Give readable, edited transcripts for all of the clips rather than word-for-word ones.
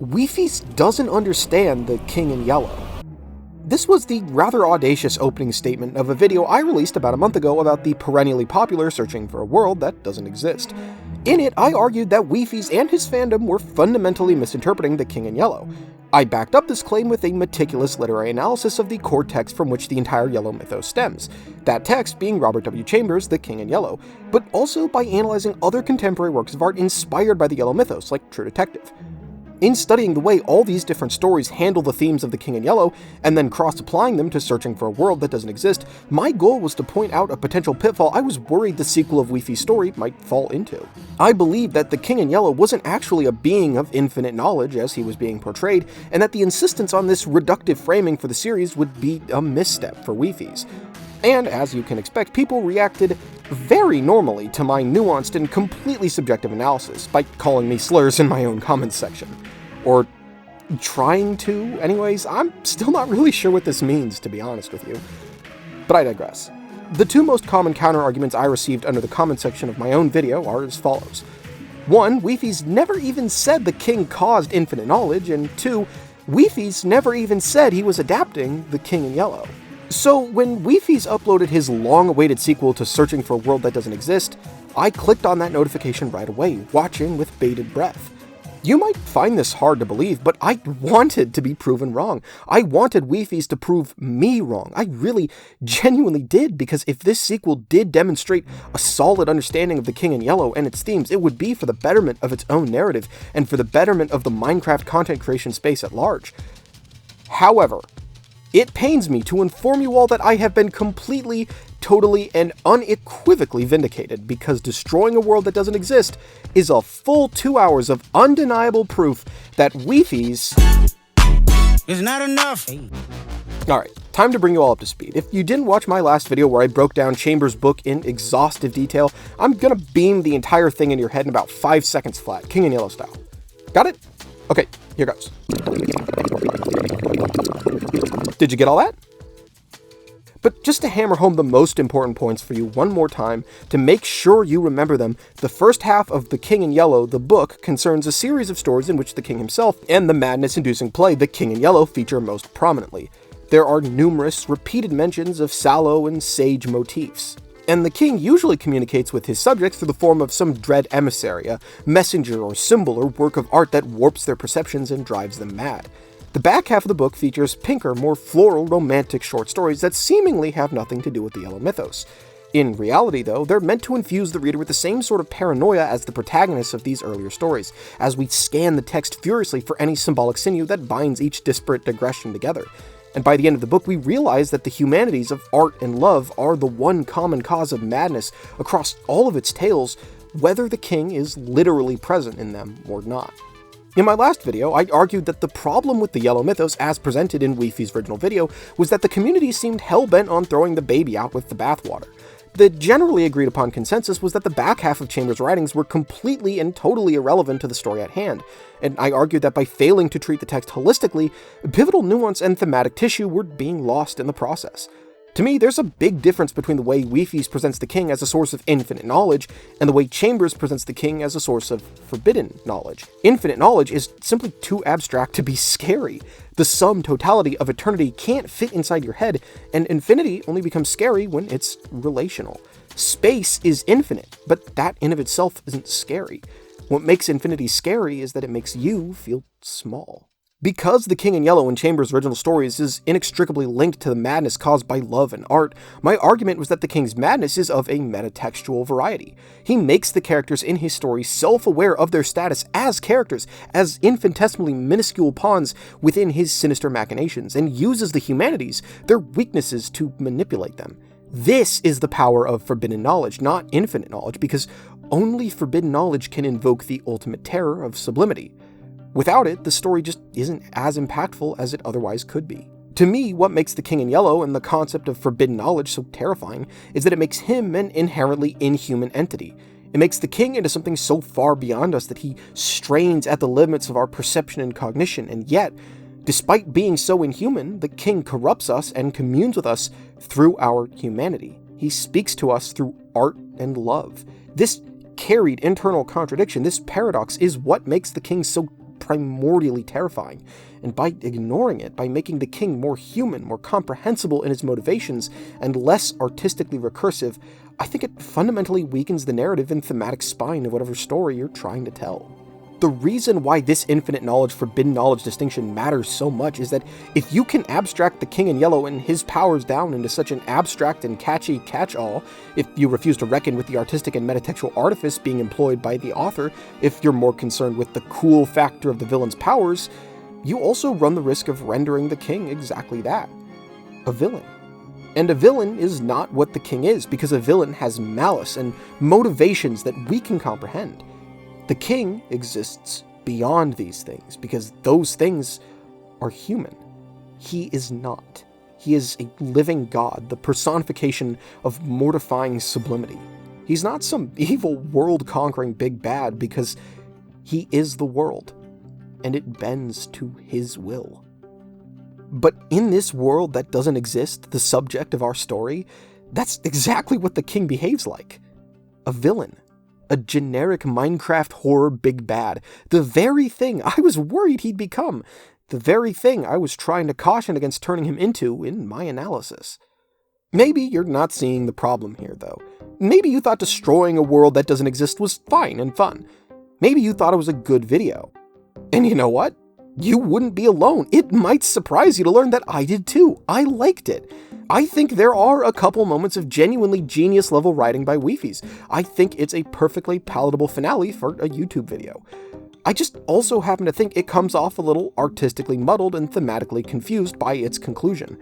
Wifies doesn't understand the King in Yellow. This was the rather audacious opening statement of a video I released about a month ago about the perennially popular Searching for a World That Doesn't Exist. In it, I argued that Wifies and his fandom were fundamentally misinterpreting the King in Yellow. I backed up this claim with a meticulous literary analysis of the core text from which the entire Yellow Mythos stems, that text being Robert W. Chambers' The King in Yellow, but also by analyzing other contemporary works of art inspired by the Yellow Mythos, like True Detective. In studying the way all these different stories handle the themes of the King in Yellow, and then cross-applying them to Searching for a World That Doesn't Exist, my goal was to point out a potential pitfall I was worried the sequel of Wifi's story might fall into. I believed that the King in Yellow wasn't actually a being of infinite knowledge as he was being portrayed, and that the insistence on this reductive framing for the series would be a misstep for Wifies. And, as you can expect, people reacted very normally to my nuanced and completely subjective analysis by calling me slurs in my own comments section. Or trying to, anyways. I'm still not really sure what this means, to be honest with you. But I digress. The two most common counter-arguments I received under the comment section of my own video are as follows. 1. Wifies never even said the king caused infinite knowledge, and 2. Wifies never even said he was adapting the King in Yellow. So when Wifies uploaded his long-awaited sequel to Searching for a World That Doesn't Exist, I clicked on that notification right away, watching with bated breath. You might find this hard to believe, but I wanted to be proven wrong. I wanted Wifies to prove me wrong. I really, genuinely did, because if this sequel did demonstrate a solid understanding of the King in Yellow and its themes, it would be for the betterment of its own narrative and for the betterment of the Minecraft content creation space at large. However, it pains me to inform you all that I have been completely, totally, and unequivocally vindicated, because destroying a world that doesn't exist is a full 2 hours of undeniable proof that Wifies is not enough. Alright, time to bring you all up to speed. If you didn't watch my last video where I broke down Chambers' book in exhaustive detail, I'm gonna beam the entire thing in your head in about 5 seconds flat, King in Yellow style. Got it? Okay, here goes. Did you get all that? But just to hammer home the most important points for you one more time, to make sure you remember them, the first half of The King in Yellow, the book, concerns a series of stories in which the king himself and the madness-inducing play The King in Yellow feature most prominently. There are numerous repeated mentions of sallow and sage motifs. And the king usually communicates with his subjects through the form of some dread emissary, a messenger or symbol or work of art that warps their perceptions and drives them mad. The back half of the book features pinker, more floral, romantic short stories that seemingly have nothing to do with the Yellow Mythos. In reality, though, they're meant to infuse the reader with the same sort of paranoia as the protagonists of these earlier stories, as we scan the text furiously for any symbolic sinew that binds each disparate digression together. And by the end of the book, we realize that the humanities of art and love are the one common cause of madness across all of its tales, whether the king is literally present in them or not. In my last video, I argued that the problem with the Yellow Mythos as presented in Wifi's original video was that the community seemed hell-bent on throwing the baby out with the bathwater. The generally agreed upon consensus was that the back half of Chambers' writings were completely and totally irrelevant to the story at hand, and I argued that by failing to treat the text holistically, pivotal nuance and thematic tissue were being lost in the process. To me, there's a big difference between the way Wifies presents the king as a source of infinite knowledge and the way Chambers presents the king as a source of forbidden knowledge. Infinite knowledge is simply too abstract to be scary. The sum totality of eternity can't fit inside your head, and infinity only becomes scary when it's relational. Space is infinite, but that in of itself isn't scary. What makes infinity scary is that it makes you feel small. Because The King in Yellow in Chambers' original stories is inextricably linked to the madness caused by love and art, my argument was that the king's madness is of a metatextual variety. He makes the characters in his story self-aware of their status as characters, as infinitesimally minuscule pawns within his sinister machinations, and uses the humanities, their weaknesses, to manipulate them. This is the power of forbidden knowledge, not infinite knowledge, because only forbidden knowledge can invoke the ultimate terror of sublimity. Without it, the story just isn't as impactful as it otherwise could be. To me, what makes the King in Yellow and the concept of forbidden knowledge so terrifying is that it makes him an inherently inhuman entity. It makes the king into something so far beyond us that he strains at the limits of our perception and cognition, and yet, despite being so inhuman, the king corrupts us and communes with us through our humanity. He speaks to us through art and love. This carried internal contradiction, this paradox, is what makes the king so primordially terrifying. And by ignoring it, by making the king more human, more comprehensible in his motivations, and less artistically recursive, I think it fundamentally weakens the narrative and thematic spine of whatever story you're trying to tell. The reason why this infinite knowledge, forbidden knowledge distinction matters so much is that if you can abstract the King in Yellow and his powers down into such an abstract and catchy catch-all, if you refuse to reckon with the artistic and metatextual artifice being employed by the author, if you're more concerned with the cool factor of the villain's powers, you also run the risk of rendering the king exactly that, a villain. And a villain is not what the king is, because a villain has malice and motivations that we can comprehend. The king exists beyond these things, because those things are human. He is not. He is a living god, the personification of mortifying sublimity. He's not some evil world-conquering big bad, because he is the world, and it bends to his will. But in this world that doesn't exist, the subject of our story, that's exactly what the king behaves like. A villain. A generic Minecraft horror big bad. The very thing I was worried he'd become. The very thing I was trying to caution against turning him into in my analysis. Maybe you're not seeing the problem here, though. Maybe you thought destroying a world that doesn't exist was fine and fun. Maybe you thought it was a good video. And you know what? You wouldn't be alone. It might surprise you to learn that I did too. I liked it. I think there are a couple moments of genuinely genius-level writing by Wifies. I think it's a perfectly palatable finale for a YouTube video. I just also happen to think it comes off a little artistically muddled and thematically confused by its conclusion.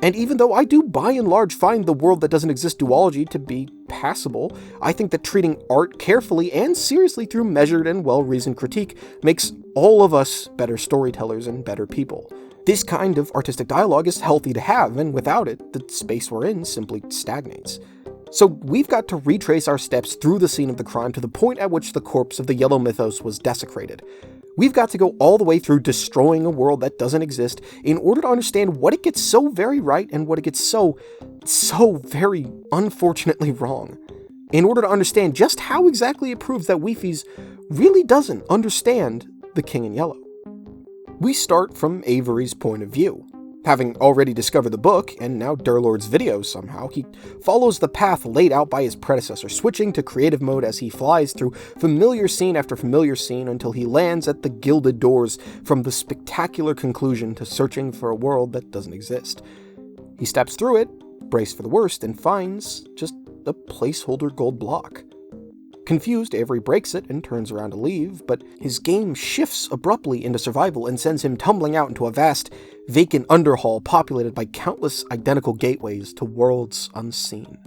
And even though I do by and large find the world that doesn't exist duology to be passable, I think that treating art carefully and seriously through measured and well-reasoned critique makes all of us better storytellers and better people. This kind of artistic dialogue is healthy to have, and without it, the space we're in simply stagnates. So we've got to retrace our steps through the scene of the crime to the point at which the corpse of the Yellow Mythos was desecrated. We've got to go all the way through destroying a world that doesn't exist in order to understand what it gets so very right and what it gets so very unfortunately wrong. In order to understand just how exactly it proves that Wifies really doesn't understand the King in Yellow. We start from Avery's point of view. Having already discovered the book, and now Durlord's videos somehow, he follows the path laid out by his predecessor, switching to creative mode as he flies through familiar scene after familiar scene until he lands at the gilded doors from the spectacular conclusion to searching for a world that doesn't exist. He steps through it, braced for the worst, and finds just a placeholder gold block. Confused, Avery breaks it and turns around to leave, but his game shifts abruptly into survival and sends him tumbling out into a vast, vacant underhall populated by countless identical gateways to worlds unseen.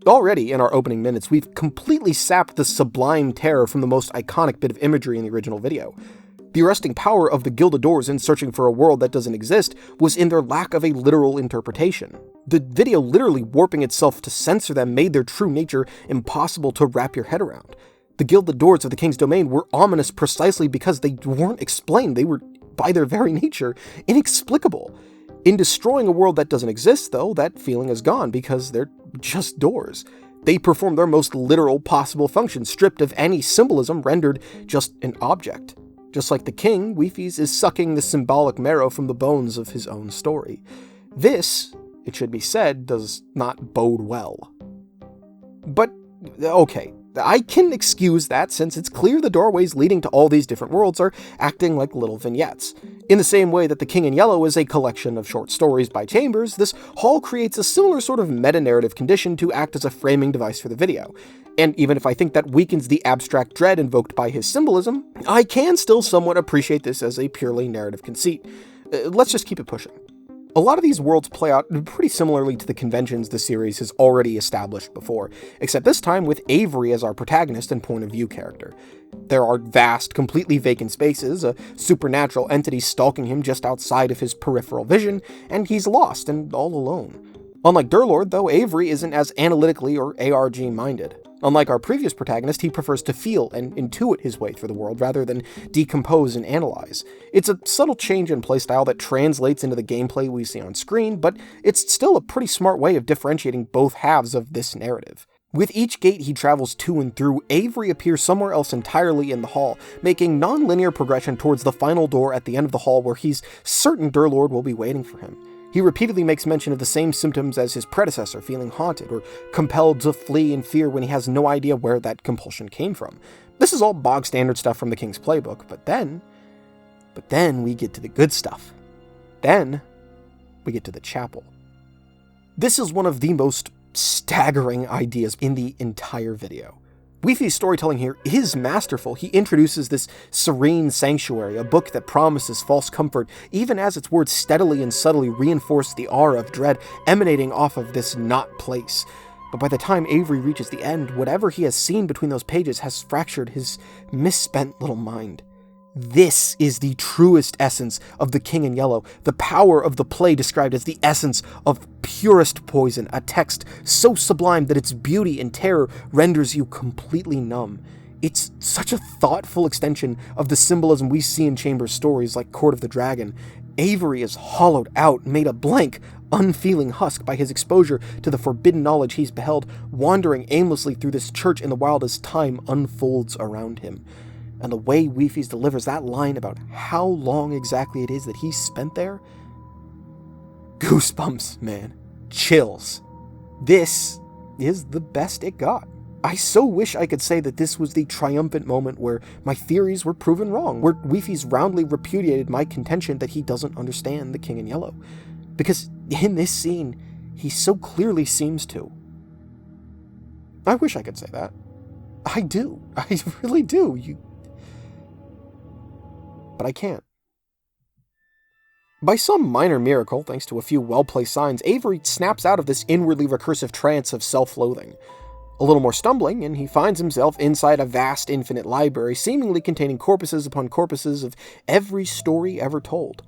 Already, in our opening minutes, we've completely sapped the sublime terror from the most iconic bit of imagery in the original video. The arresting power of the Gilded Doors in searching for a world that doesn't exist was in their lack of a literal interpretation. The video literally warping itself to censor them made their true nature impossible to wrap your head around. The Gilded Doors of the King's Domain were ominous precisely because they weren't explained. They were, by their very nature, inexplicable. In destroying a world that doesn't exist, though, that feeling is gone because they're just doors. They perform their most literal possible function, stripped of any symbolism, rendered just an object. Just like the king, Wifies is sucking the symbolic marrow from the bones of his own story. This, it should be said, does not bode well. But, okay, I can excuse that since it's clear the doorways leading to all these different worlds are acting like little vignettes. In the same way that The King in Yellow is a collection of short stories by Chambers, this hall creates a similar sort of meta-narrative condition to act as a framing device for the video. And even if I think that weakens the abstract dread invoked by his symbolism, I can still somewhat appreciate this as a purely narrative conceit. Let's just keep it pushing. A lot of these worlds play out pretty similarly to the conventions the series has already established before, except this time with Avery as our protagonist and point of view character. There are vast, completely vacant spaces, a supernatural entity stalking him just outside of his peripheral vision, and he's lost and all alone. Unlike Durlord, though, Avery isn't as analytically or ARG-minded. Unlike our previous protagonist, he prefers to feel and intuit his way through the world rather than decompose and analyze. It's a subtle change in playstyle that translates into the gameplay we see on screen, but it's still a pretty smart way of differentiating both halves of this narrative. With each gate he travels to and through, Avery appears somewhere else entirely in the hall, making non-linear progression towards the final door at the end of the hall where he's certain Durlord will be waiting for him. He repeatedly makes mention of the same symptoms as his predecessor, feeling haunted or compelled to flee in fear when he has no idea where that compulsion came from. This is all bog standard stuff from the King's Playbook, but then we get to the good stuff. Then we get to the chapel. This is one of the most staggering ideas in the entire video. Wifies' storytelling here is masterful. He introduces this serene sanctuary, a book that promises false comfort, even as its words steadily and subtly reinforce the aura of dread emanating off of this not place. But by the time Avery reaches the end, whatever he has seen between those pages has fractured his misspent little mind. This is the truest essence of The King in Yellow, the power of the play described as the essence of purest poison, a text so sublime that its beauty and terror renders you completely numb. It's such a thoughtful extension of the symbolism we see in Chambers' stories like Court of the Dragon. Avery is hollowed out, made a blank, unfeeling husk by his exposure to the forbidden knowledge he's beheld, wandering aimlessly through this church in the wild as time unfolds around him. And the way Wifies delivers that line about how long exactly it is that he spent there? Goosebumps, man. Chills. This is the best it got. I so wish I could say that this was the triumphant moment where my theories were proven wrong, where Wifies roundly repudiated my contention that he doesn't understand The King in Yellow. Because in this scene, he so clearly seems to. I wish I could say that. I do. I really do. But I can't. By some minor miracle, thanks to a few well-placed signs, Avery snaps out of this inwardly recursive trance of self-loathing. A little more stumbling, and he finds himself inside a vast infinite library, seemingly containing corpuses upon corpuses of every story ever told.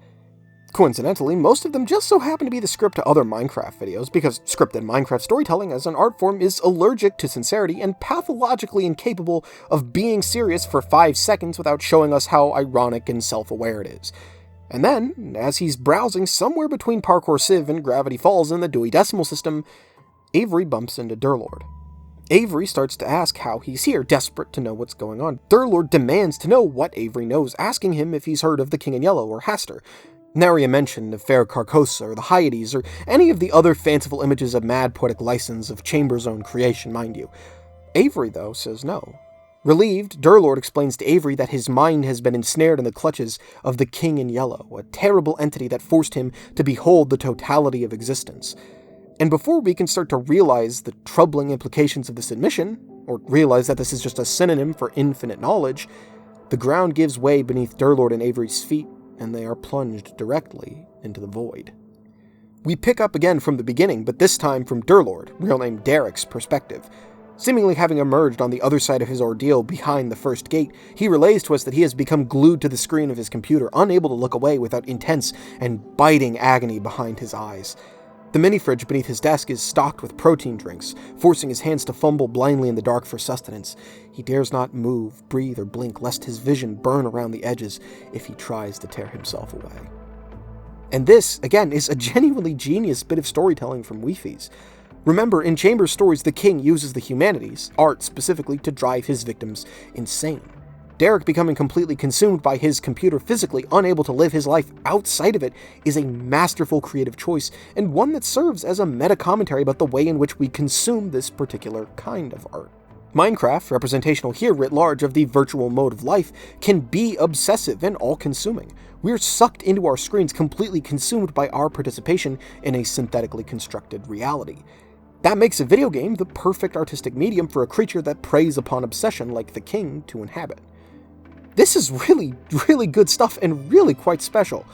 Coincidentally, most of them just so happen to be the script to other Minecraft videos, because scripted Minecraft storytelling as an art form is allergic to sincerity and pathologically incapable of being serious for 5 seconds without showing us how ironic and self-aware it is. And then, as he's browsing somewhere between Parkour Civ and Gravity Falls in the Dewey Decimal System, Avery bumps into Durlord. Avery starts to ask how he's here, desperate to know what's going on. Durlord demands to know what Avery knows, asking him if he's heard of the King in Yellow or Hastur. Nary a mention of Fair Carcosa or the Hyades or any of the other fanciful images of mad poetic license of Chambers' own creation, mind you. Avery, though, says no. Relieved, Durlord explains to Avery that his mind has been ensnared in the clutches of the King in Yellow, a terrible entity that forced him to behold the totality of existence. And before we can start to realize the troubling implications of this admission, or realize that this is just a synonym for infinite knowledge, the ground gives way beneath Durlord and Avery's feet, and they are plunged directly into the void. We pick up again from the beginning, but this time from Durlord, real name Derek's, perspective. Seemingly having emerged on the other side of his ordeal behind the first gate, he relays to us that he has become glued to the screen of his computer, unable to look away without intense and biting agony behind his eyes. The mini-fridge beneath his desk is stocked with protein drinks, forcing his hands to fumble blindly in the dark for sustenance. He dares not move, breathe, or blink, lest his vision burn around the edges if he tries to tear himself away. And this, again, is a genuinely genius bit of storytelling from Wifies. Remember, in Chambers' stories, the king uses the humanities, art specifically, to drive his victims insane. Derek becoming completely consumed by his computer, physically unable to live his life outside of it, is a masterful creative choice, and one that serves as a meta-commentary about the way in which we consume this particular kind of art. Minecraft, representational here writ large of the virtual mode of life, can be obsessive and all-consuming. We're sucked into our screens, completely consumed by our participation in a synthetically constructed reality. That makes a video game the perfect artistic medium for a creature that preys upon obsession like the king to inhabit. This is really, really good stuff and really quite special.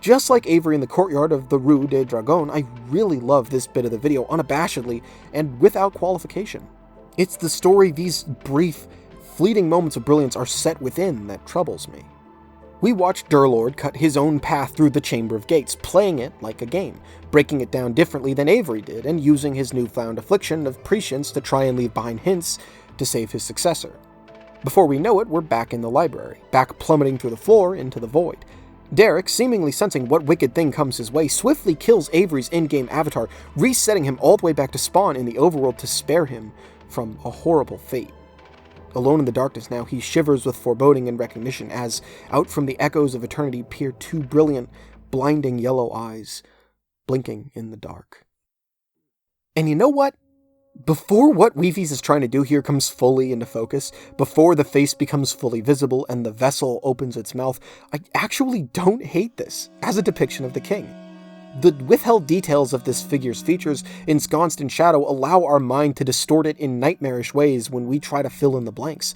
Just like Avery in the courtyard of the Rue des Dragons, I really love this bit of the video unabashedly and without qualification. It's the story these brief, fleeting moments of brilliance are set within that troubles me. We watch Durlord cut his own path through the Chamber of Gates, playing it like a game, breaking it down differently than Avery did, and using his newfound affliction of prescience to try and leave behind hints to save his successor. Before we know it, we're back in the library, back plummeting through the floor into the void. Derek, seemingly sensing what wicked thing comes his way, swiftly kills Avery's in-game avatar, resetting him all the way back to spawn in the overworld to spare him from a horrible fate. Alone in the darkness now, he shivers with foreboding and recognition as, out from the echoes of eternity, peer two brilliant, blinding yellow eyes, blinking in the dark. And you know what? Before what Wifies is trying to do here comes fully into focus, before the face becomes fully visible and the vessel opens its mouth, I actually don't hate this as a depiction of the king. The withheld details of this figure's features, ensconced in shadow, allow our mind to distort it in nightmarish ways when we try to fill in the blanks.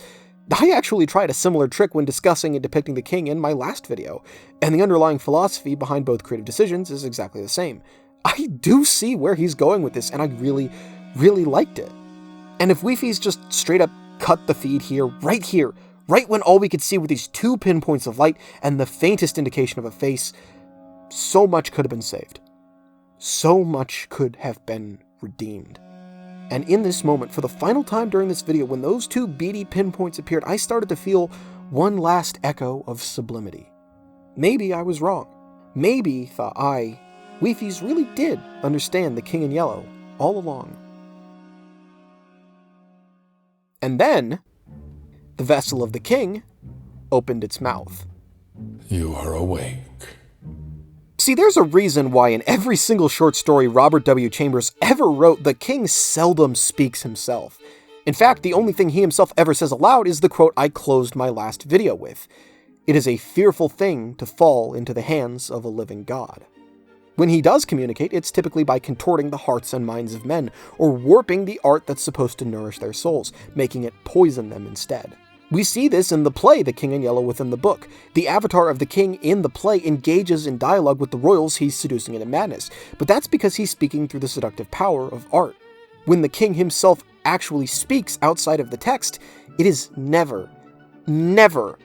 I actually tried a similar trick when discussing and depicting the king in my last video, and the underlying philosophy behind both creative decisions is exactly the same. I do see where he's going with this, and I really liked it. And if Wifies just straight up cut the feed here, right when all we could see were these 2 pinpoints of light and the faintest indication of a face, so much could have been saved. So much could have been redeemed. And in this moment, for the final time during this video, when those 2 beady pinpoints appeared, I started to feel one last echo of sublimity. Maybe I was wrong. Maybe, thought I, Wifies really did understand the King in Yellow all along. And then, the vessel of the king opened its mouth. You are awake. See, there's a reason why in every single short story Robert W. Chambers ever wrote, the king seldom speaks himself. In fact, the only thing he himself ever says aloud is the quote I closed my last video with. It is a fearful thing to fall into the hands of a living God. When he does communicate, it's typically by contorting the hearts and minds of men, or warping the art that's supposed to nourish their souls, making it poison them instead. We see this in the play The King in Yellow within the book. The avatar of the king in the play engages in dialogue with the royals he's seducing into madness, but that's because he's speaking through the seductive power of art. When the king himself actually speaks outside of the text, it is never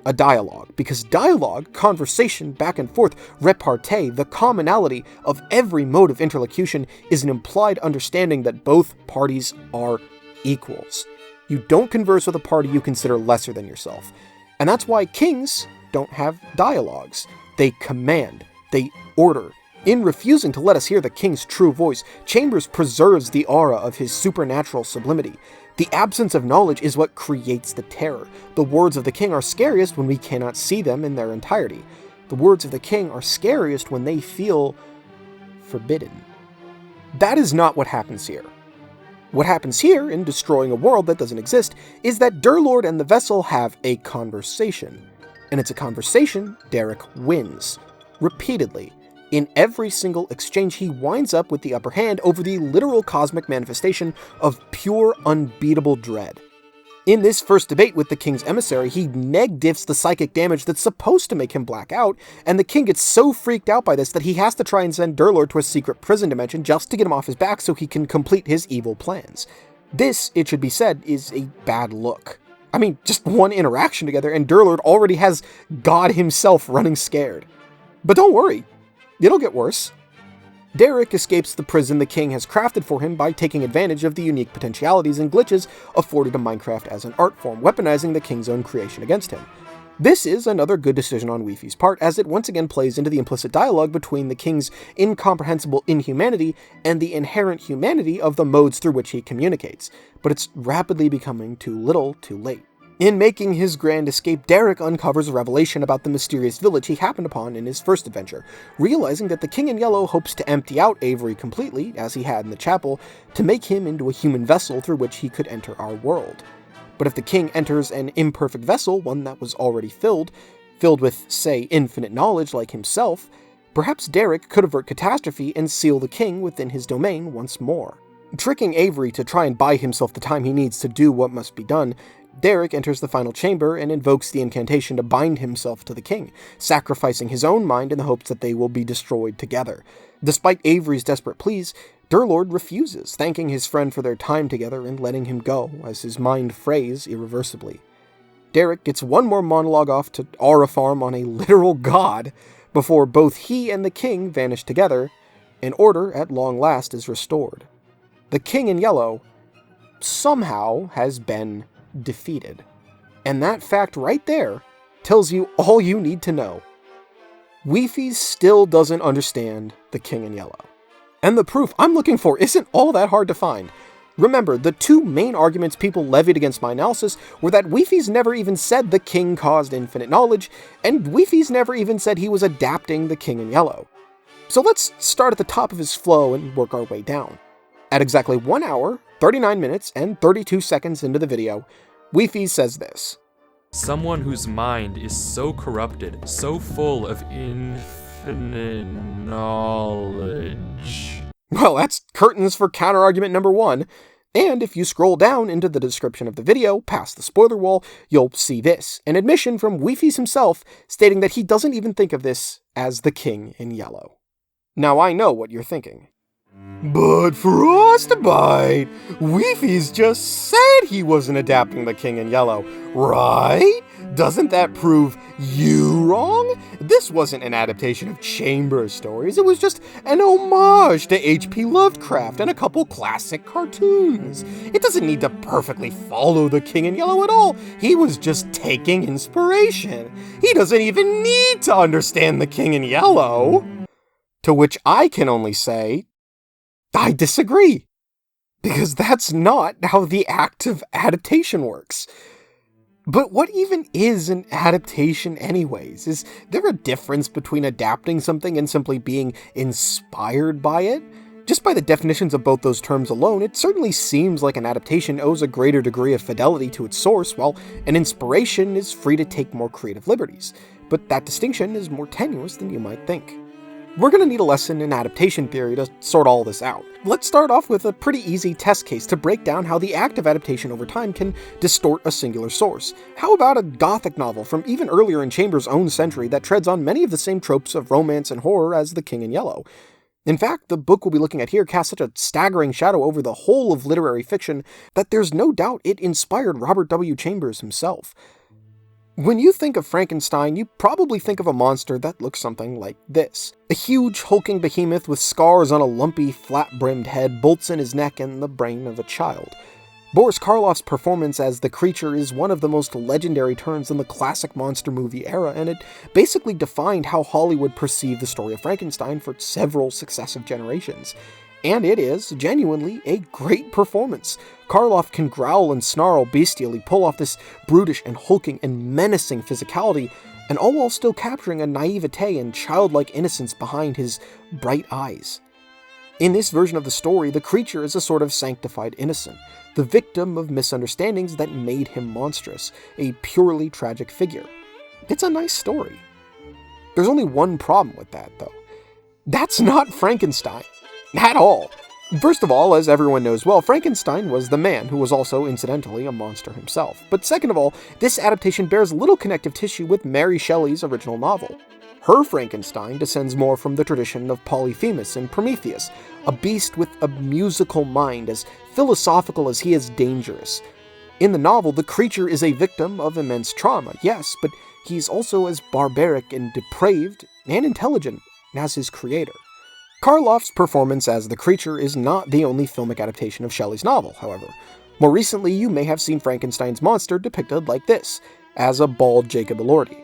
a dialogue, because dialogue, conversation, back and forth, repartee, the commonality of every mode of interlocution is an implied understanding that both parties are equals. You don't converse with a party you consider lesser than yourself. And that's why kings don't have dialogues. They command, they order. In refusing to let us hear the king's true voice, Chambers preserves the aura of his supernatural sublimity. The absence of knowledge is what creates the terror. The words of the king are scariest when we cannot see them in their entirety. The words of the king are scariest when they feel forbidden. That is not what happens here. What happens here, in destroying a world that doesn't exist, is that Durlord and the vessel have a conversation. And it's a conversation Derek wins. Repeatedly. In every single exchange, he winds up with the upper hand over the literal cosmic manifestation of pure, unbeatable dread. In this first debate with the king's emissary, he neg-diffs the psychic damage that's supposed to make him black out, and the king gets so freaked out by this that he has to try and send Durlord to a secret prison dimension just to get him off his back so he can complete his evil plans. This, it should be said, is a bad look. I mean, just one interaction together and Durlord already has God himself running scared. But don't worry. It'll get worse. Derek escapes the prison the king has crafted for him by taking advantage of the unique potentialities and glitches afforded to Minecraft as an art form, weaponizing the king's own creation against him. This is another good decision on Wifies' part, as it once again plays into the implicit dialogue between the king's incomprehensible inhumanity and the inherent humanity of the modes through which he communicates, but it's rapidly becoming too little too late. In making his grand escape, Derek uncovers a revelation about the mysterious village he happened upon in his first adventure, realizing that the King in Yellow hopes to empty out Avery completely, as he had in the chapel, to make him into a human vessel through which he could enter our world. But if the king enters an imperfect vessel, one that was already filled with, say, infinite knowledge like himself, perhaps Derek could avert catastrophe and seal the king within his domain once more. Tricking Avery to try and buy himself the time he needs to do what must be done, Derek enters the final chamber and invokes the incantation to bind himself to the king, sacrificing his own mind in the hopes that they will be destroyed together. Despite Avery's desperate pleas, Durlord refuses, thanking his friend for their time together and letting him go, as his mind frays irreversibly. Derek gets one more monologue off to aura farm on a literal god, before both he and the king vanish together, and order at long last is restored. The King in Yellow somehow has been defeated. And that fact right there tells you all you need to know. Wifies still doesn't understand the King in Yellow. And the proof I'm looking for isn't all that hard to find. Remember, the two main arguments people levied against my analysis were that Wifies never even said the king caused infinite knowledge, and Wifies never even said he was adapting the king in yellow. So let's start at the top of his flow and work our way down. At exactly 1 hour, 39 minutes, and 32 seconds into the video, Wifies says this. Someone whose mind is so corrupted, so full of infinite knowledge. Well, that's curtains for counter-argument number 1. And if you scroll down into the description of the video, past the spoiler wall, you'll see this, an admission from Wifies himself stating that he doesn't even think of this as the king in yellow. Now I know what you're thinking. But Frostbyte, Wifies just said he wasn't adapting the king in yellow, right? Doesn't that prove you wrong? This wasn't an adaptation of Chambers stories, it was just an homage to H.P. Lovecraft and a couple classic cartoons. It doesn't need to perfectly follow the king in yellow at all, he was just taking inspiration. He doesn't even need to understand the king in yellow. To which I can only say, I disagree. Because that's not how the act of adaptation works. But what even is an adaptation anyways? Is there a difference between adapting something and simply being inspired by it? Just by the definitions of both those terms alone, it certainly seems like an adaptation owes a greater degree of fidelity to its source, while an inspiration is free to take more creative liberties. But that distinction is more tenuous than you might think. We're going to need a lesson in adaptation theory to sort all this out. Let's start off with a pretty easy test case to break down how the act of adaptation over time can distort a singular source. How about a gothic novel from even earlier in Chambers' own century that treads on many of the same tropes of romance and horror as The King in Yellow? In fact, the book we'll be looking at here casts such a staggering shadow over the whole of literary fiction that there's no doubt it inspired Robert W. Chambers himself. When you think of Frankenstein, you probably think of a monster that looks something like this. A huge, hulking behemoth with scars on a lumpy, flat-brimmed head, bolts in his neck, and the brain of a child. Boris Karloff's performance as the creature is one of the most legendary turns in the classic monster movie era, and it basically defined how Hollywood perceived the story of Frankenstein for several successive generations. And it is, genuinely, a great performance. Karloff can growl and snarl bestially, pull off this brutish and hulking and menacing physicality, and all while still capturing a naivete and childlike innocence behind his bright eyes. In this version of the story, the creature is a sort of sanctified innocent, the victim of misunderstandings that made him monstrous, a purely tragic figure. It's a nice story. There's only one problem with that, though. That's not Frankenstein. At all. First of all, as everyone knows well, Frankenstein was the man who was also, incidentally, a monster himself. But second of all, this adaptation bears little connective tissue with Mary Shelley's original novel. Her Frankenstein descends more from the tradition of Polyphemus and Prometheus, a beast with a musical mind, as philosophical as he is dangerous. In the novel, the creature is a victim of immense trauma, yes, but he's also as barbaric and depraved and intelligent as his creator. Karloff's performance as the creature is not the only filmic adaptation of Shelley's novel, however. More recently, you may have seen Frankenstein's monster depicted like this, as a bald Jacob Elordi.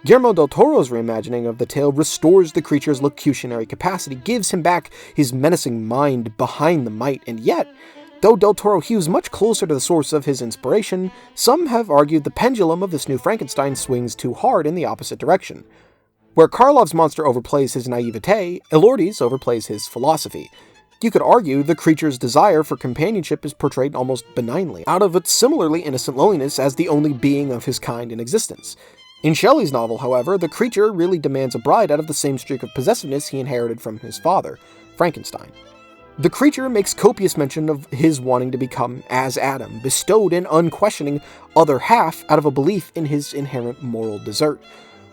Guillermo del Toro's reimagining of the tale restores the creature's locutionary capacity, gives him back his menacing mind behind the might, and yet, though del Toro hews much closer to the source of his inspiration, some have argued the pendulum of this new Frankenstein swings too hard in the opposite direction. Where Karloff's monster overplays his naivete, Elordi's overplays his philosophy. You could argue the creature's desire for companionship is portrayed almost benignly, out of its similarly innocent loneliness as the only being of his kind in existence. In Shelley's novel, however, the creature really demands a bride out of the same streak of possessiveness he inherited from his father, Frankenstein. The creature makes copious mention of his wanting to become as Adam, bestowed an unquestioning other half out of a belief in his inherent moral desert.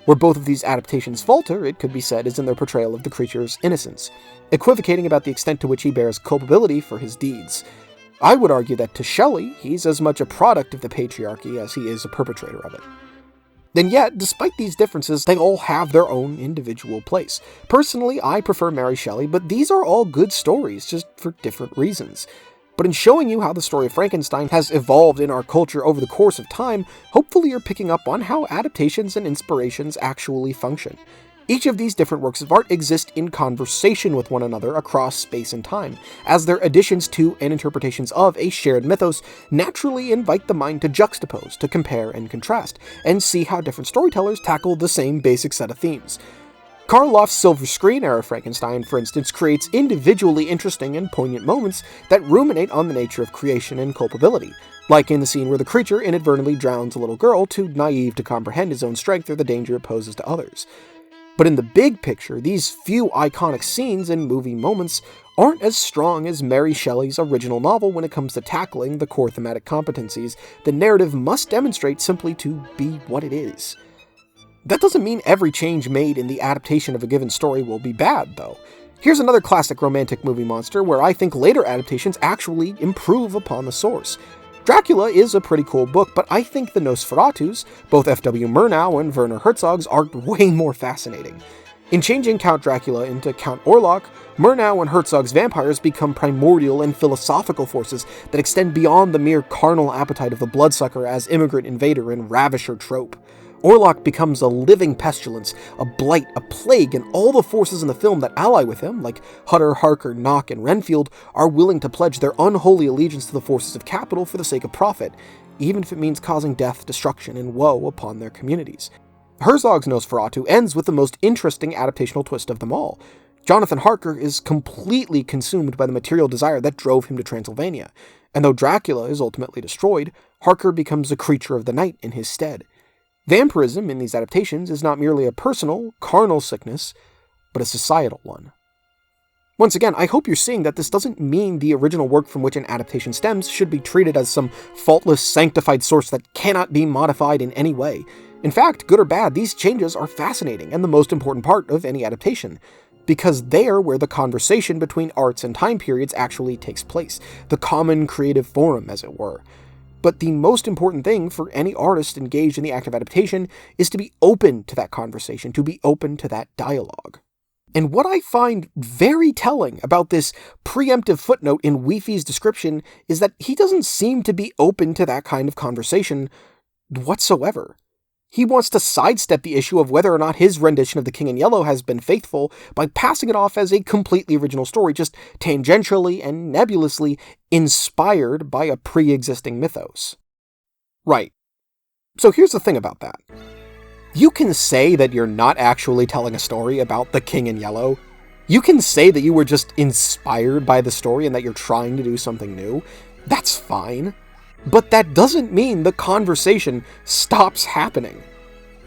Where both of these adaptations falter, it could be said, is in their portrayal of the creature's innocence, equivocating about the extent to which he bears culpability for his deeds. I would argue that to Shelley, he's as much a product of the patriarchy as he is a perpetrator of it. And yet, despite these differences, they all have their own individual place. Personally, I prefer Mary Shelley, but these are all good stories, just for different reasons. But in showing you how the story of Frankenstein has evolved in our culture over the course of time, hopefully you're picking up on how adaptations and inspirations actually function. Each of these different works of art exist in conversation with one another across space and time, as their additions to and interpretations of a shared mythos naturally invite the mind to juxtapose, to compare and contrast, and see how different storytellers tackle the same basic set of themes. Karloff's Silver Screen era Frankenstein, for instance, creates individually interesting and poignant moments that ruminate on the nature of creation and culpability, like in the scene where the creature inadvertently drowns a little girl, too naive to comprehend his own strength or the danger it poses to others. But in the big picture, these few iconic scenes and movie moments aren't as strong as Mary Shelley's original novel when it comes to tackling the core thematic competencies the narrative must demonstrate simply to be what it is. That doesn't mean every change made in the adaptation of a given story will be bad, though. Here's another classic romantic movie monster where I think later adaptations actually improve upon the source. Dracula is a pretty cool book, but I think the Nosferatus, both F.W. Murnau and Werner Herzog's, are way more fascinating. In changing Count Dracula into Count Orlok, Murnau and Herzog's vampires become primordial and philosophical forces that extend beyond the mere carnal appetite of the bloodsucker as immigrant invader and ravisher trope. Orlok becomes a living pestilence, a blight, a plague, and all the forces in the film that ally with him, like Hutter, Harker, Nock, and Renfield, are willing to pledge their unholy allegiance to the forces of capital for the sake of profit, even if it means causing death, destruction, and woe upon their communities. Herzog's Nosferatu ends with the most interesting adaptational twist of them all. Jonathan Harker is completely consumed by the material desire that drove him to Transylvania, and though Dracula is ultimately destroyed, Harker becomes a creature of the night in his stead. Vampirism in these adaptations is not merely a personal, carnal sickness, but a societal one. Once again, I hope you're seeing that this doesn't mean the original work from which an adaptation stems should be treated as some faultless, sanctified source that cannot be modified in any way. In fact, good or bad, these changes are fascinating and the most important part of any adaptation, because they're where the conversation between arts and time periods actually takes place, the common creative forum, as it were. But the most important thing for any artist engaged in the act of adaptation is to be open to that conversation, to be open to that dialogue. And what I find very telling about this preemptive footnote in Wifies' description is that he doesn't seem to be open to that kind of conversation whatsoever. He wants to sidestep the issue of whether or not his rendition of The King in Yellow has been faithful by passing it off as a completely original story, just tangentially and nebulously inspired by a pre-existing mythos. Right. So here's the thing about that. You can say that you're not actually telling a story about The King in Yellow. You can say that you were just inspired by the story and that you're trying to do something new. That's fine. But that doesn't mean the conversation stops happening.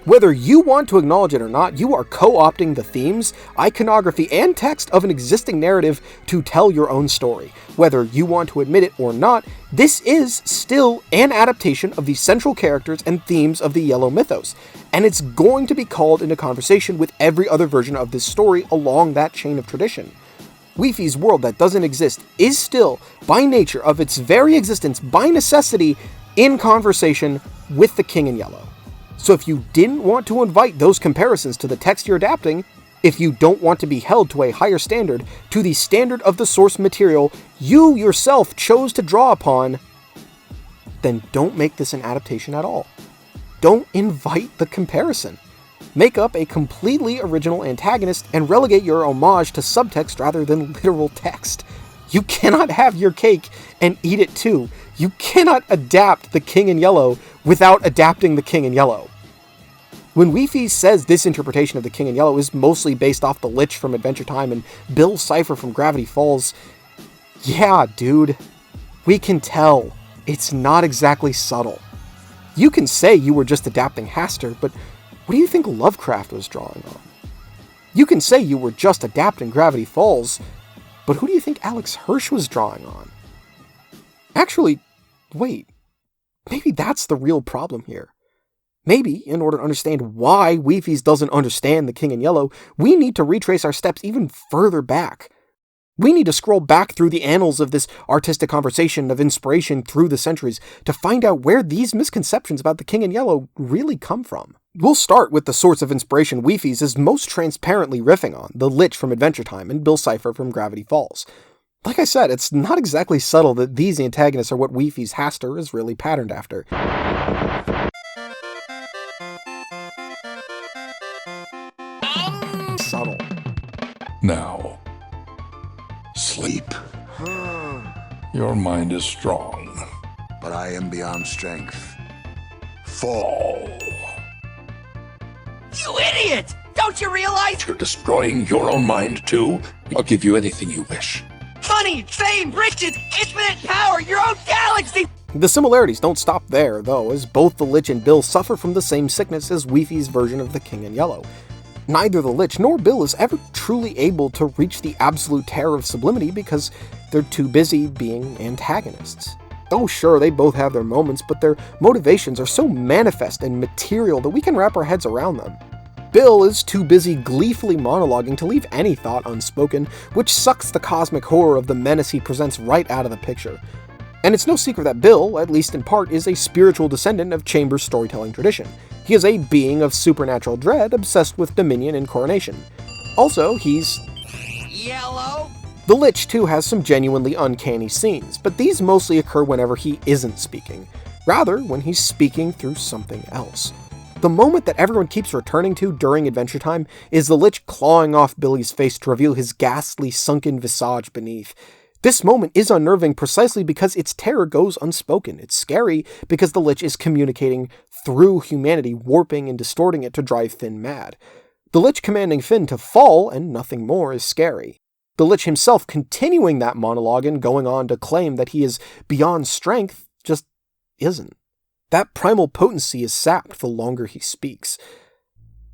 Whether you want to acknowledge it or not, you are co-opting the themes, iconography, and text of an existing narrative to tell your own story. Whether you want to admit it or not, this is still an adaptation of the central characters and themes of the Yellow Mythos, and it's going to be called into conversation with every other version of this story along that chain of tradition. Wifies' world that doesn't exist is still, by nature of its very existence, by necessity, in conversation with The King in Yellow. So if you didn't want to invite those comparisons to the text you're adapting, if you don't want to be held to a higher standard, to the standard of the source material you yourself chose to draw upon, then don't make this an adaptation at all. Don't invite the comparison. Make up a completely original antagonist and relegate your homage to subtext rather than literal text. You cannot have your cake and eat it too. You cannot adapt The King in Yellow without adapting The King in Yellow. When Wifies says this interpretation of The King in Yellow is mostly based off the Lich from Adventure Time and Bill Cipher from Gravity Falls, yeah, dude, we can tell. It's not exactly subtle. You can say you were just adapting Hastur, but what do you think Lovecraft was drawing on? You can say you were just adapting Gravity Falls, but who do you think Alex Hirsch was drawing on? Actually, wait, maybe that's the real problem here. Maybe, in order to understand why Wifies doesn't understand The King in Yellow, we need to retrace our steps even further back. We need to scroll back through the annals of this artistic conversation of inspiration through the centuries to find out where these misconceptions about The King in Yellow really come from. We'll start with the source of inspiration Wifies is most transparently riffing on, the Lich from Adventure Time and Bill Cipher from Gravity Falls. Like I said, it's not exactly subtle that these antagonists are what Wifies' Hastur is really patterned after. And Now, sleep. Your mind is strong. But I am beyond strength. Fall. You idiot! Don't you realize? You're destroying your own mind too? I'll give you anything you wish. Money, fame, riches, infinite power, your own galaxy! The similarities don't stop there, though, as both the Lich and Bill suffer from the same sickness as Wifies' version of the King in Yellow. Neither the Lich nor Bill is ever truly able to reach the absolute terror of sublimity because they're too busy being antagonists. Oh sure, they both have their moments, but their motivations are so manifest and material that we can wrap our heads around them. Bill is too busy gleefully monologuing to leave any thought unspoken, which sucks the cosmic horror of the menace he presents right out of the picture. And it's no secret that Bill, at least in part, is a spiritual descendant of Chambers' storytelling tradition. He is a being of supernatural dread obsessed with dominion and coronation. Also, he's Yellow? The Lich, too, has some genuinely uncanny scenes, but these mostly occur whenever he isn't speaking, rather when he's speaking through something else. The moment that everyone keeps returning to during Adventure Time is the Lich clawing off Billy's face to reveal his ghastly, sunken visage beneath. This moment is unnerving precisely because its terror goes unspoken. It's scary because the Lich is communicating through humanity, warping and distorting it to drive Finn mad. The Lich commanding Finn to fall, and nothing more, is scary. The Lich himself continuing that monologue and going on to claim that he is beyond strength just isn't. That primal potency is sapped the longer he speaks.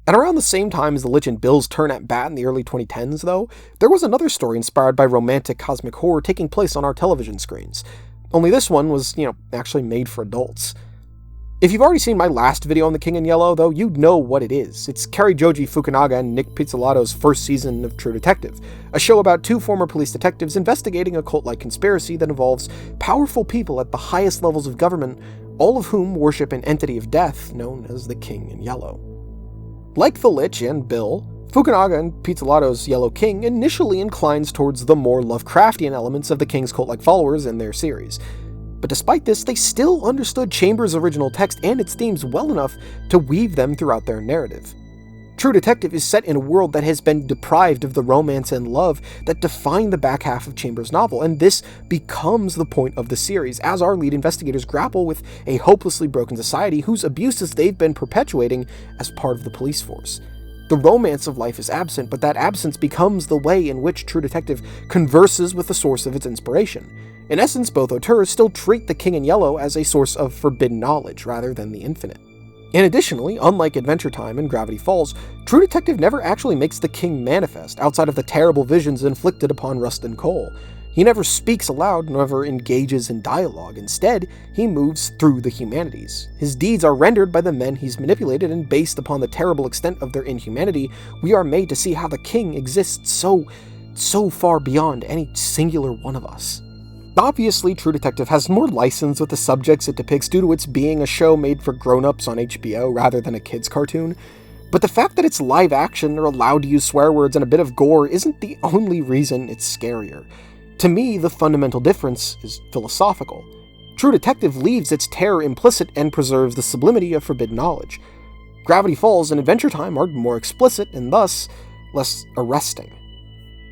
At around the same time as the Lich and Bill's turn at bat in the early 2010s, though, there was another story inspired by romantic cosmic horror taking place on our television screens. Only this one was, actually made for adults. If you've already seen my last video on The King in Yellow, though, you'd know what it is. It's Cary Joji Fukunaga and Nick Pizzolatto's first season of True Detective, a show about two former police detectives investigating a cult-like conspiracy that involves powerful people at the highest levels of government, all of whom worship an entity of death known as the King in Yellow. Like the Lich and Bill, Fukunaga and Pizzolatto's Yellow King initially inclines towards the more Lovecraftian elements of the King's cult-like followers in their series. But despite this, they still understood Chambers' original text and its themes well enough to weave them throughout their narrative. True Detective is set in a world that has been deprived of the romance and love that define the back half of Chambers' novel, and this becomes the point of the series, as our lead investigators grapple with a hopelessly broken society whose abuses they've been perpetuating as part of the police force. The romance of life is absent, but that absence becomes the way in which True Detective converses with the source of its inspiration. In essence, both auteurs still treat the King in Yellow as a source of forbidden knowledge rather than the infinite. And additionally, unlike Adventure Time and Gravity Falls, True Detective never actually makes the King manifest, outside of the terrible visions inflicted upon Rustin Cole. He never speaks aloud, never engages in dialogue. Instead, he moves through the humanities. His deeds are rendered by the men he's manipulated, and based upon the terrible extent of their inhumanity, we are made to see how the King exists so far beyond any singular one of us. Obviously, True Detective has more license with the subjects it depicts due to its being a show made for grown-ups on HBO rather than a kid's cartoon, but the fact that it's live action or allowed to use swear words and a bit of gore isn't the only reason it's scarier. To me, the fundamental difference is philosophical. True Detective leaves its terror implicit and preserves the sublimity of forbidden knowledge. Gravity Falls and Adventure Time are more explicit and thus less arresting.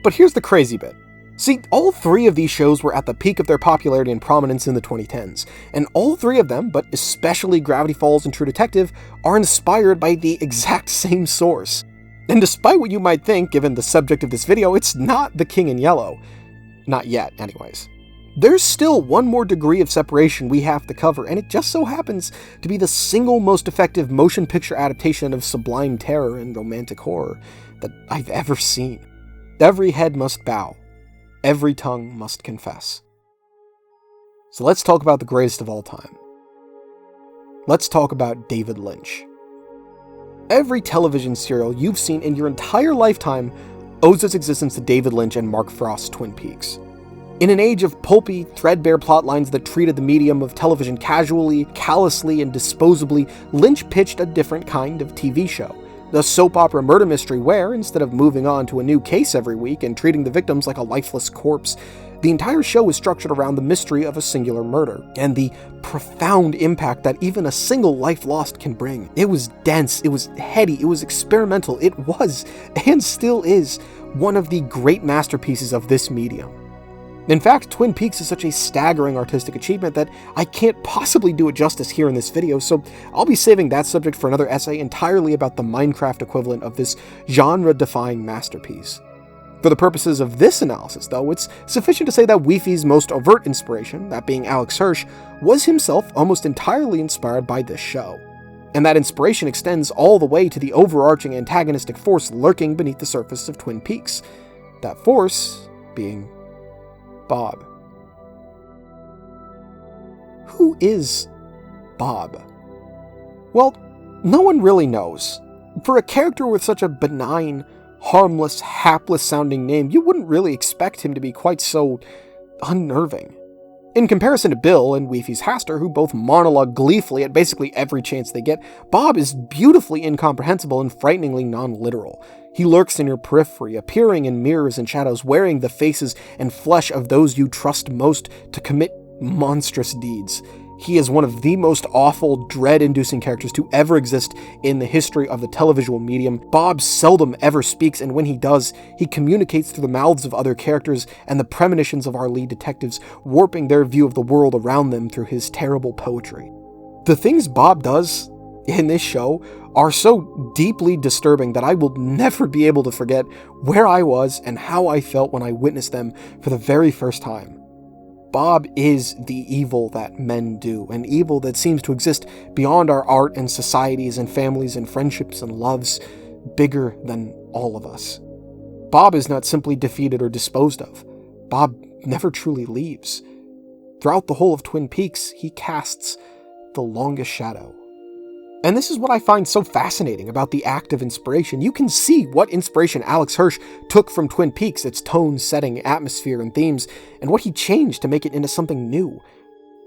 But here's the crazy bit. See, all three of these shows were at the peak of their popularity and prominence in the 2010s, and all three of them, but especially Gravity Falls and True Detective, are inspired by the exact same source. And despite what you might think, given the subject of this video, it's not the King in Yellow. Not yet, anyways. There's still one more degree of separation we have to cover, and it just so happens to be the single most effective motion picture adaptation of sublime terror and romantic horror that I've ever seen. Every head must bow. Every tongue must confess. So let's talk about the greatest of all time. Let's talk about David Lynch. Every television serial you've seen in your entire lifetime owes its existence to David Lynch and Mark Frost's Twin Peaks. In an age of pulpy, threadbare plotlines that treated the medium of television casually, callously, and disposably, Lynch pitched a different kind of TV show. The soap opera murder mystery where, instead of moving on to a new case every week and treating the victims like a lifeless corpse, the entire show is structured around the mystery of a singular murder, and the profound impact that even a single life lost can bring. It was dense, it was heady, it was experimental, it was, and still is, one of the great masterpieces of this medium. In fact, Twin Peaks is such a staggering artistic achievement that I can't possibly do it justice here in this video, so I'll be saving that subject for another essay entirely about the Minecraft equivalent of this genre-defying masterpiece. For the purposes of this analysis, though, it's sufficient to say that Wifies' most overt inspiration, that being Alex Hirsch, was himself almost entirely inspired by this show. And that inspiration extends all the way to the overarching antagonistic force lurking beneath the surface of Twin Peaks. That force being Bob. Who is Bob? Well, no one really knows. For a character with such a benign, harmless, hapless-sounding name, you wouldn't really expect him to be quite so unnerving. In comparison to Bill and Wifies' Haster, who both monologue gleefully at basically every chance they get, Bob is beautifully incomprehensible and frighteningly non-literal. He lurks in your periphery, appearing in mirrors and shadows, wearing the faces and flesh of those you trust most to commit monstrous deeds. He is one of the most awful, dread-inducing characters to ever exist in the history of the televisual medium. Bob seldom ever speaks, and when he does, he communicates through the mouths of other characters and the premonitions of our lead detectives, warping their view of the world around them through his terrible poetry. The things Bob does in this show are so deeply disturbing that I will never be able to forget where I was and how I felt when I witnessed them for the very first time. Bob is the evil that men do, an evil that seems to exist beyond our art and societies and families and friendships and loves, bigger than all of us. Bob is not simply defeated or disposed of. Bob never truly leaves. Throughout the whole of Twin Peaks, he casts the longest shadow. And this is what I find so fascinating about the act of inspiration. You can see what inspiration Alex Hirsch took from Twin Peaks, its tone, setting, atmosphere, and themes, and what he changed to make it into something new.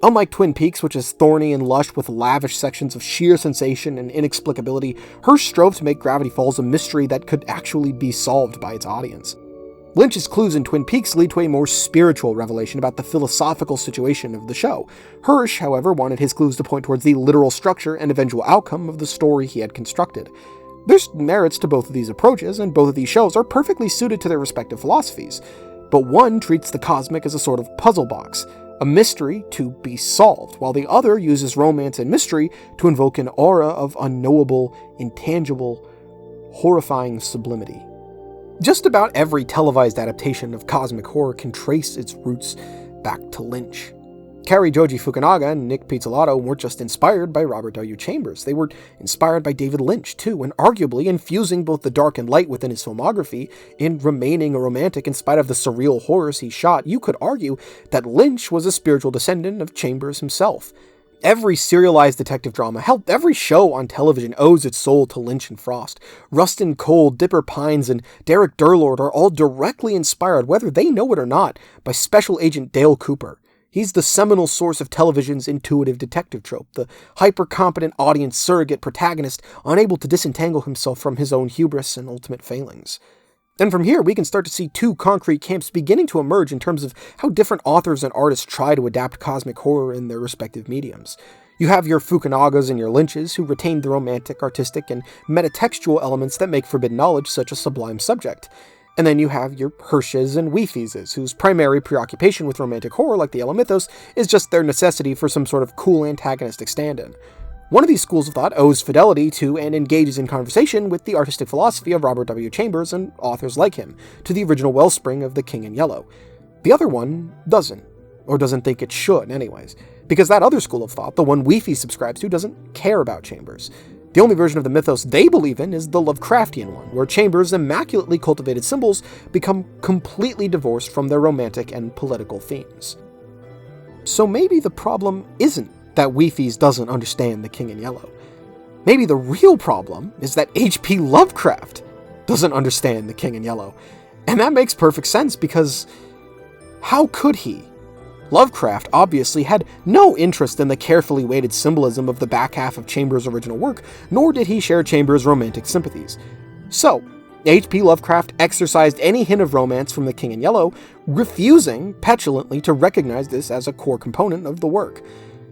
Unlike Twin Peaks, which is thorny and lush with lavish sections of sheer sensation and inexplicability, Hirsch strove to make Gravity Falls a mystery that could actually be solved by its audience. Lynch's clues in Twin Peaks lead to a more spiritual revelation about the philosophical situation of the show. Hirsch, however, wanted his clues to point towards the literal structure and eventual outcome of the story he had constructed. There's merits to both of these approaches, and both of these shows are perfectly suited to their respective philosophies. But one treats the cosmic as a sort of puzzle box, a mystery to be solved, while the other uses romance and mystery to invoke an aura of unknowable, intangible, horrifying sublimity. Just about every televised adaptation of cosmic horror can trace its roots back to Lynch. Cary Joji Fukunaga and Nick Pizzolatto weren't just inspired by Robert W. Chambers, they were inspired by David Lynch too, and arguably infusing both the dark and light within his filmography in remaining a romantic in spite of the surreal horrors he shot. You could argue that Lynch was a spiritual descendant of Chambers himself. Every serialized detective drama, hell, every show on television owes its soul to Lynch and Frost. Rustin Cole, Dipper Pines, and Derek Durlord are all directly inspired, whether they know it or not, by Special Agent Dale Cooper. He's the seminal source of television's intuitive detective trope, the hyper-competent audience surrogate protagonist unable to disentangle himself from his own hubris and ultimate failings. And from here, we can start to see two concrete camps beginning to emerge in terms of how different authors and artists try to adapt cosmic horror in their respective mediums. You have your Fukunagas and your Lynches, who retain the romantic, artistic, and metatextual elements that make forbidden knowledge such a sublime subject. And then you have your Hirsches and Wifieses, whose primary preoccupation with romantic horror, like the Yellow Mythos, is just their necessity for some sort of cool antagonistic stand-in. One of these schools of thought owes fidelity to and engages in conversation with the artistic philosophy of Robert W. Chambers and authors like him, to the original wellspring of The King in Yellow. The other one doesn't, or doesn't think it should anyways, because that other school of thought, the one Wifies subscribes to, doesn't care about Chambers. The only version of the mythos they believe in is the Lovecraftian one, where Chambers' immaculately cultivated symbols become completely divorced from their romantic and political themes. So maybe the problem isn't that Wifies doesn't understand The King in Yellow. Maybe the real problem is that H.P. Lovecraft doesn't understand The King in Yellow. And that makes perfect sense, because how could he? Lovecraft obviously had no interest in the carefully weighted symbolism of the back half of Chambers' original work, nor did he share Chambers' romantic sympathies. So, H.P. Lovecraft exercised any hint of romance from The King in Yellow, refusing petulantly to recognize this as a core component of the work.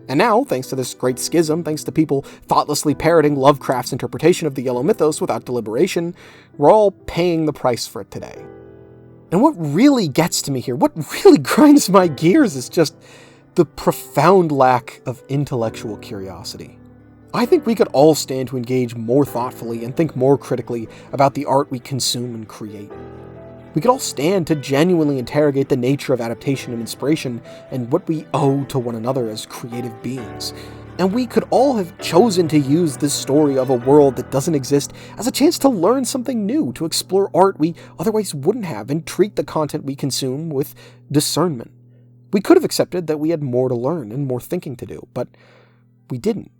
And now, thanks to this great schism, thanks to people thoughtlessly parroting Lovecraft's interpretation of the Yellow Mythos without deliberation, we're all paying the price for it today. And what really gets to me here, what really grinds my gears, is just the profound lack of intellectual curiosity. I think we could all stand to engage more thoughtfully and think more critically about the art we consume and create. We could all stand to genuinely interrogate the nature of adaptation and inspiration and what we owe to one another as creative beings. And we could all have chosen to use this story of a world that doesn't exist as a chance to learn something new, to explore art we otherwise wouldn't have, and treat the content we consume with discernment. We could have accepted that we had more to learn and more thinking to do, but we didn't.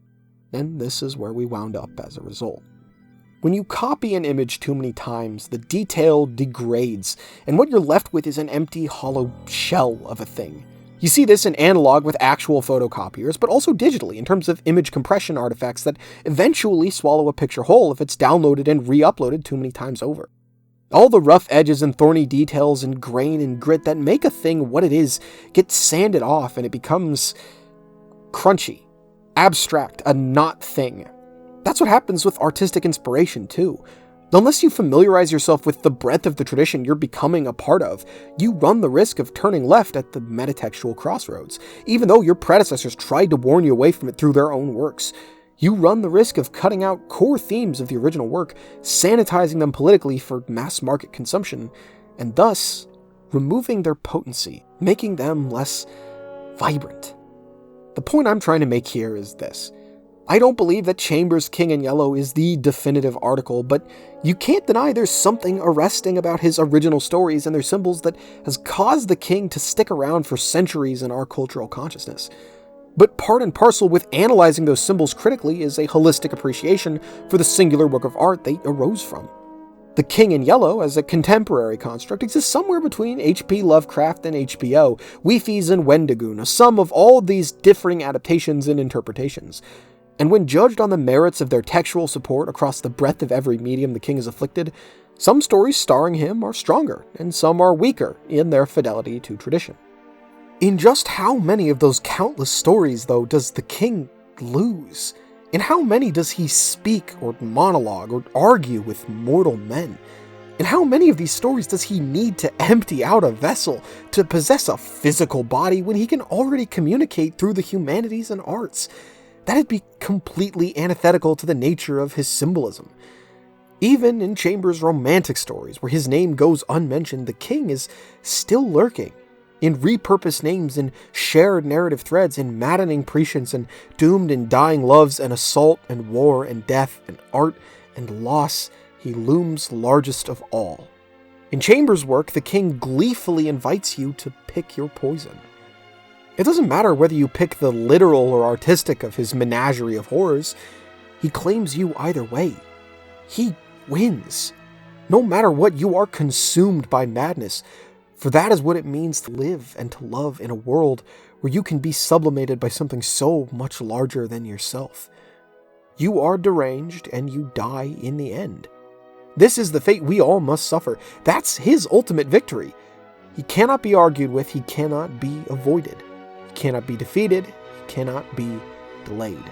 And this is where we wound up as a result. When you copy an image too many times, the detail degrades, and what you're left with is an empty, hollow shell of a thing. You see this in analog with actual photocopiers, but also digitally in terms of image compression artifacts that eventually swallow a picture whole if it's downloaded and re-uploaded too many times over. All the rough edges and thorny details and grain and grit that make a thing what it is get sanded off, and it becomes crunchy, abstract, a not thing. That's what happens with artistic inspiration too. Unless you familiarize yourself with the breadth of the tradition you're becoming a part of, you run the risk of turning left at the metatextual crossroads, even though your predecessors tried to warn you away from it through their own works. You run the risk of cutting out core themes of the original work, sanitizing them politically for mass market consumption, and thus removing their potency, making them less vibrant. The point I'm trying to make here is this. I don't believe that Chambers' King in Yellow is the definitive article, but you can't deny there's something arresting about his original stories and their symbols that has caused the king to stick around for centuries in our cultural consciousness. But part and parcel with analyzing those symbols critically is a holistic appreciation for the singular work of art they arose from. The King in Yellow, as a contemporary construct, exists somewhere between H.P. Lovecraft and HBO, Wifies and Wendigoon, a sum of all these differing adaptations and interpretations. And when judged on the merits of their textual support across the breadth of every medium the king has afflicted, some stories starring him are stronger, and some are weaker in their fidelity to tradition. In just how many of those countless stories, though, does the king lose? In how many does he speak or monologue or argue with mortal men? In how many of these stories does he need to empty out a vessel to possess a physical body when he can already communicate through the humanities and arts? That'd be completely antithetical to the nature of his symbolism. Even in Chambers' romantic stories, where his name goes unmentioned, the king is still lurking. In repurposed names, in shared narrative threads, in maddening prescience, and doomed and dying loves, and assault, and war, and death, and art, and loss, he looms largest of all. In Chambers' work, the king gleefully invites you to pick your poison. It doesn't matter whether you pick the literal or artistic of his menagerie of horrors. He claims you either way. He wins. No matter what, you are consumed by madness, for that is what it means to live and to love in a world where you can be sublimated by something so much larger than yourself. You are deranged, and you die in the end. This is the fate we all must suffer. That's his ultimate victory. He cannot be argued with, he cannot be avoided. He cannot be defeated, he cannot be delayed.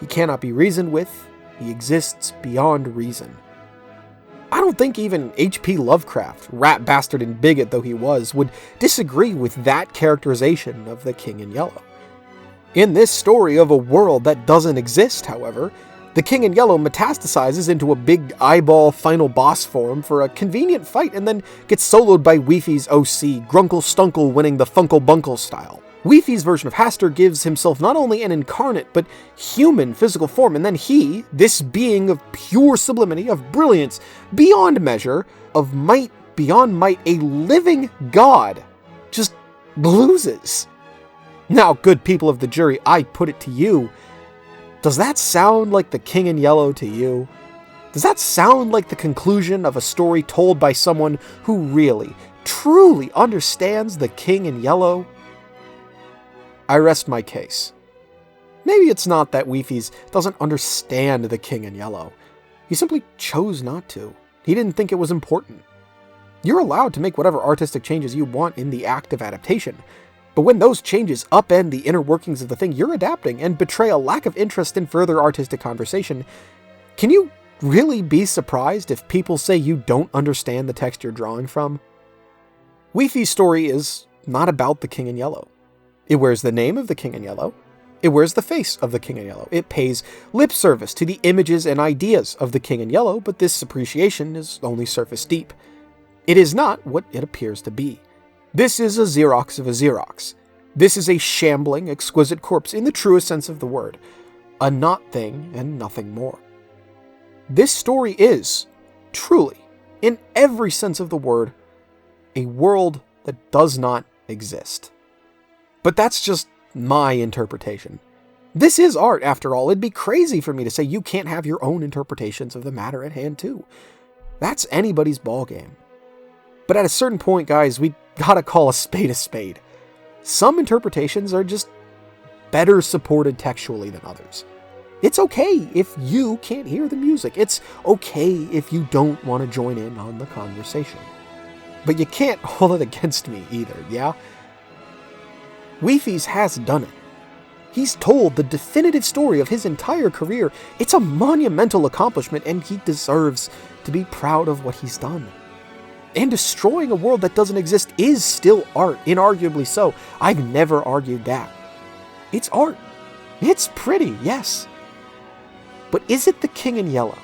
He cannot be reasoned with, he exists beyond reason. I don't think even H.P. Lovecraft, rat bastard and bigot though he was, would disagree with that characterization of the King in Yellow. In this story of a world that doesn't exist, however, the King in Yellow metastasizes into a big eyeball final boss form for a convenient fight and then gets soloed by Wifies' OC, Grunkle Stunkle winning the Funkle Bunkle style. Wifies' version of Hastur gives himself not only an incarnate, but human physical form, and then he, this being of pure sublimity, of brilliance beyond measure, of might beyond might, a living god, just loses. Now, good people of the jury, I put it to you. Does that sound like the King in Yellow to you? Does that sound like the conclusion of a story told by someone who really, truly understands the King in Yellow? I rest my case. Maybe it's not that Wifies doesn't understand the King in Yellow. He simply chose not to. He didn't think it was important. You're allowed to make whatever artistic changes you want in the act of adaptation, but when those changes upend the inner workings of the thing you're adapting and betray a lack of interest in further artistic conversation, can you really be surprised if people say you don't understand the text you're drawing from? Wifies' story is not about the King in Yellow. It wears the name of the King in Yellow. It wears the face of the King in Yellow. It pays lip service to the images and ideas of the King in Yellow, but this appreciation is only surface deep. It is not what it appears to be. This is a Xerox of a Xerox. This is a shambling, exquisite corpse in the truest sense of the word. A not thing and nothing more. This story is, truly, in every sense of the word, a world that does not exist. But that's just my interpretation. This is art, after all. It'd be crazy for me to say you can't have your own interpretations of the matter at hand, too. That's anybody's ballgame. But at a certain point, guys, we gotta call a spade a spade. Some interpretations are just better supported textually than others. It's okay if you can't hear the music. It's okay if you don't want to join in on the conversation. But you can't hold it against me either, yeah? Wifies has done it. He's told the definitive story of his entire career. It's a monumental accomplishment, and he deserves to be proud of what he's done. And destroying a world that doesn't exist is still art, inarguably so. I've never argued that. It's art. It's pretty, yes. But is it the King in Yellow?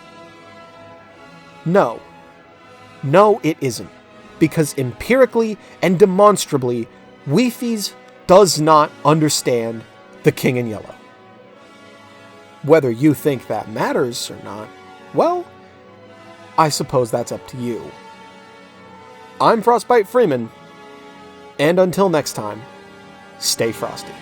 No. No, it isn't. Because empirically and demonstrably, Wifies does not understand the King in Yellow. Whether you think that matters or not, well, I suppose that's up to you. I'm Frostbyte Freeman, and until next time, stay frosty.